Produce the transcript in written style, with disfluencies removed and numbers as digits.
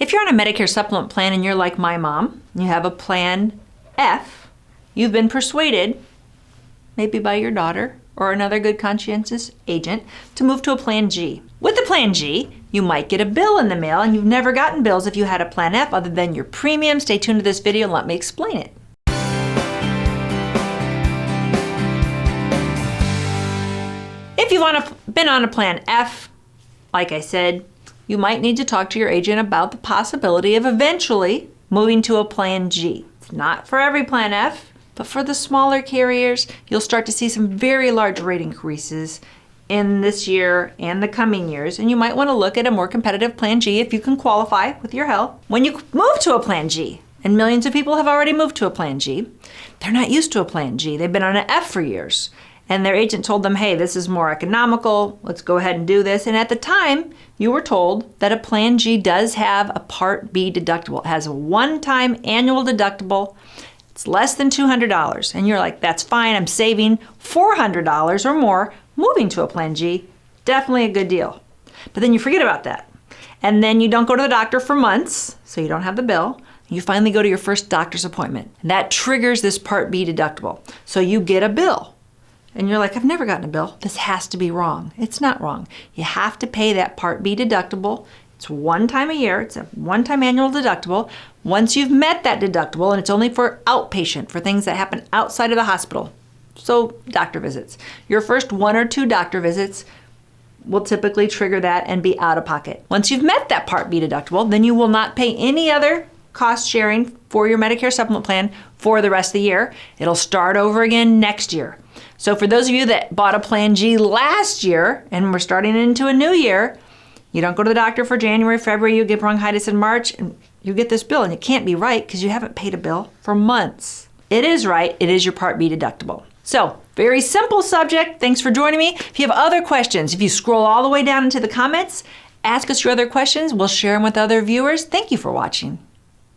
If you're on a Medicare supplement plan and you're like my mom, you have a Plan F, you've been persuaded, maybe by your daughter or another good conscientious agent, to move to a Plan G. With the Plan G, you might get a bill in the mail, and you've never gotten bills if you had a Plan F other than your premium. Stay tuned to this video and let me explain it. If you've been on a Plan F, like I said, you might need to talk to your agent about the possibility of eventually moving to a Plan G. It's not for every Plan F, but for the smaller carriers, you'll start to see some very large rate increases in this year and the coming years, and you might want to look at a more competitive Plan G if you can qualify with your health. When you move to a Plan G, and millions of people have already moved to a Plan G, they're not used to a Plan G. They've been on an F for years. And their agent told them, hey, this is more economical, let's go ahead and do this. And at the time, you were told that a Plan G does have a Part B deductible. It has a one-time annual deductible. It's less than $200. And you're like, that's fine, I'm saving $400 or more moving to a Plan G. Definitely a good deal. But then you forget about that. And then you don't go to the doctor for months, so you don't have the bill. You finally go to your first doctor's appointment. And that triggers this Part B deductible. So you get a bill. And you're like, I've never gotten a bill. This has to be wrong. It's not wrong. You have to pay that Part B deductible. It's one time a year. It's a one-time annual deductible. Once you've met that deductible, and it's only for outpatient, for things that happen outside of the hospital. So doctor visits. Your first 1 or 2 doctor visits will typically trigger that and be out of pocket. Once you've met that Part B deductible, then you will not pay any other cost sharing for your Medicare supplement plan for the rest of the year. It'll start over again next year. So for those of you that bought a Plan G last year and we're starting into a new year, you don't go to the doctor for January, February, you get bronchitis in March, and you get this bill, and it can't be right because you haven't paid a bill for months. It is right. It is your Part B deductible. So, very simple subject. Thanks for joining me. If you have other questions, if you scroll all the way down into the comments, ask us your other questions. We'll share them with other viewers. Thank you for watching.